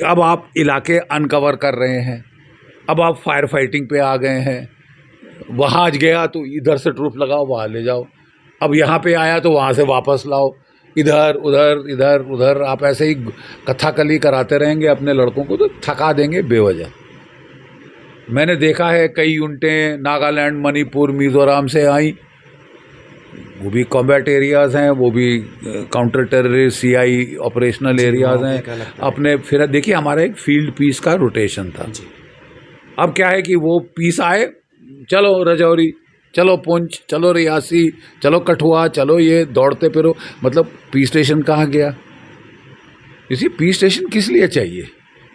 अब आप इलाके अनकवर कर रहे हैं, अब आप फायर फाइटिंग पे आ गए हैं। वहाँ आज गया तो इधर से ट्रूप लगाओ, वहाँ ले जाओ, अब यहाँ पे आया तो वहाँ से वापस लाओ, इधर उधर इधर उधर। आप ऐसे ही कथाकली कराते रहेंगे अपने लड़कों को तो थका देंगे बेवजह। मैंने देखा है कई यूनिटें नागालैंड, मणिपुर, मिज़ोरम से आई, वो भी कॉम्बैट एरियाज़ हैं, वो भी counter terrorist CI operational areas हैं अपने। फिर देखिए हमारा एक फील्ड पीस का रोटेशन था। अब क्या है कि वो पीस आए, चलो रजौरी, चलो पुंछ, चलो रियासी, चलो कठुआ, चलो ये दौड़ते फिरो। मतलब पीस स्टेशन कहाँ गया? इसी पीस स्टेशन किस लिए चाहिए?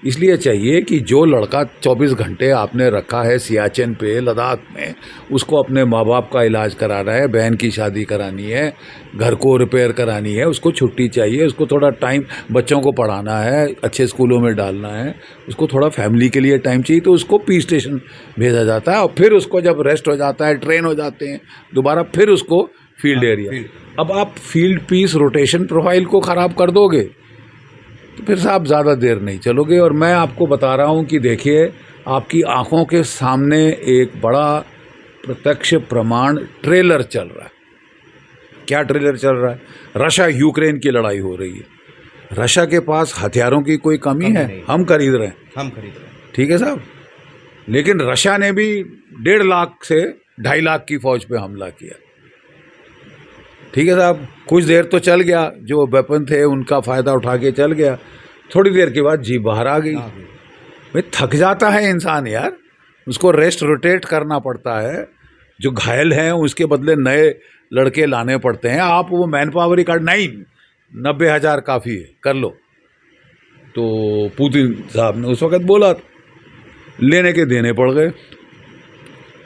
इसलिए चाहिए कि जो लड़का 24 घंटे आपने रखा है सियाचिन पे, लद्दाख में, उसको अपने माँ बाप का इलाज कराना है, बहन की शादी करानी है, घर को रिपेयर करानी है, उसको छुट्टी चाहिए, उसको थोड़ा टाइम बच्चों को पढ़ाना है, अच्छे स्कूलों में डालना है, उसको थोड़ा फैमिली के लिए टाइम चाहिए, तो उसको पीस स्टेशन भेजा जाता है। और फिर उसको जब रेस्ट हो जाता है, ट्रेन हो जाते हैं दोबारा, फिर उसको फील्ड एरिया। अब आप फील्ड पीस रोटेशन प्रोफाइल को ख़राब कर दोगे तो फिर साहब ज़्यादा देर नहीं चलोगे। और मैं आपको बता रहा हूँ कि देखिए आपकी आंखों के सामने एक बड़ा प्रत्यक्ष प्रमाण ट्रेलर चल रहा है। क्या ट्रेलर चल रहा है? रशिया यूक्रेन की लड़ाई हो रही है। रशिया के पास हथियारों की कोई कमी है? हम खरीद रहे हैं, ठीक है साहब। लेकिन रशिया ने भी 1.5 लाख से 2.5 लाख की फौज पे हमला किया, ठीक है साहब। कुछ देर तो चल गया, जो वेपन थे उनका फ़ायदा उठा के चल गया, थोड़ी देर के बाद जी बाहर आ गई। भाई थक जाता है इंसान यार, उसको रेस्ट रोटेट करना पड़ता है। जो घायल हैं उसके बदले नए लड़के लाने पड़ते हैं। आप वो मैन पावर ही कार्ड नहीं, 90,000 काफ़ी है, कर लो। तो पुतिन साहब ने उस वक़्त बोला, लेने के देने पड़ गए।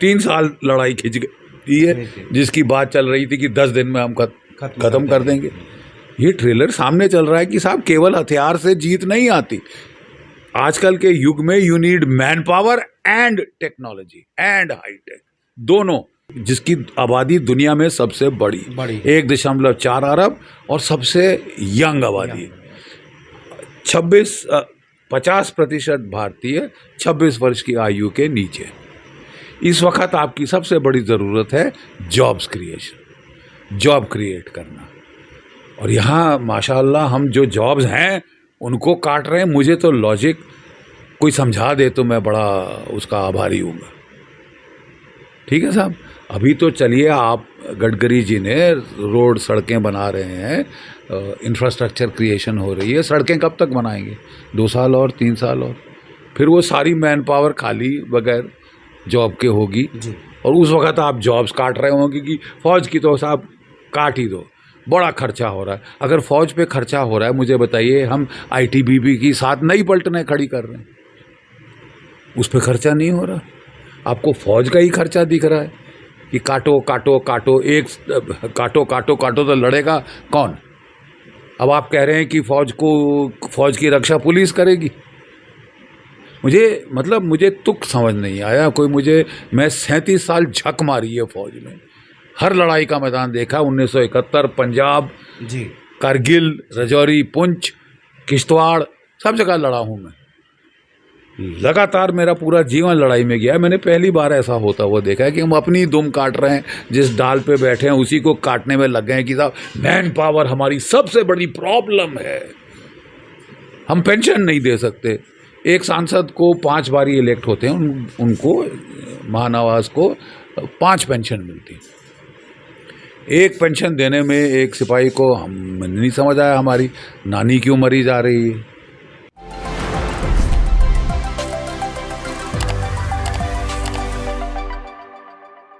3 साल लड़ाई खिंच गई है, जिसकी बात चल रही थी कि 10 दिन में हम खत्म कर देंगे। ये ट्रेलर सामने चल रहा है कि साहब केवल हथियार से जीत नहीं आती। आजकल के युग में you need man power and technology and hi-tech, दोनों। जिसकी आबादी दुनिया में सबसे बड़ी 1.4 अरब और सबसे यंग आबादी, 50% भारतीय 26 वर्ष की आयु के नीचे। इस वक्त आपकी सबसे बड़ी ज़रूरत है जॉब्स क्रिएशन, जॉब क्रिएट करना। और यहाँ माशाल्लाह हम जो जॉब्स हैं उनको काट रहे हैं। मुझे तो लॉजिक कोई समझा दे तो मैं बड़ा उसका आभारी हूँगा, ठीक है साहब। अभी तो चलिए आप गडकरी जी ने रोड सड़कें बना रहे हैं, इंफ्रास्ट्रक्चर क्रिएशन हो रही है। सड़कें कब तक बनाएंगे? 2 साल और 3 साल और, फिर वो सारी मैन पावर खाली बगैर जॉब के होगी। और उस वक्त आप जॉब्स काट रहे होंगे कि फ़ौज की तो साहब काट ही दो, बड़ा खर्चा हो रहा है। अगर फ़ौज पे खर्चा हो रहा है, मुझे बताइए, हम ITBP की 7 नई पलटनें खड़ी कर रहे हैं, उस पर खर्चा नहीं हो रहा। आपको फ़ौज का ही खर्चा दिख रहा है कि काटो काटो काटो, एक काटो काटो काटो तो लड़ेगा कौन? अब आप कह रहे हैं कि फ़ौज की रक्षा पुलिस करेगी। मुझे तुक समझ नहीं आया कोई। मैं 37 साल झक मारी है फ़ौज में, हर लड़ाई का मैदान देखा। 1971 पंजाब जी, कारगिल, रजौरी, पुंछ, किश्तवाड़, सब जगह लड़ा हूँ मैं। लगातार मेरा पूरा जीवन लड़ाई में गया। मैंने पहली बार ऐसा होता हुआ देखा है कि हम अपनी दुम काट रहे हैं, जिस डाल पे बैठे हैं उसी को काटने में लग गए हैं कि साहब मैन पावर हमारी सबसे बड़ी प्रॉब्लम है। हम पेंशन नहीं दे सकते। एक सांसद को 5 बारी इलेक्ट होते हैं, उनको महानवाज को 5 पेंशन मिलती। एक पेंशन देने में एक सिपाही को हम नहीं समझ आया हमारी नानी क्यों मरी जा रही है।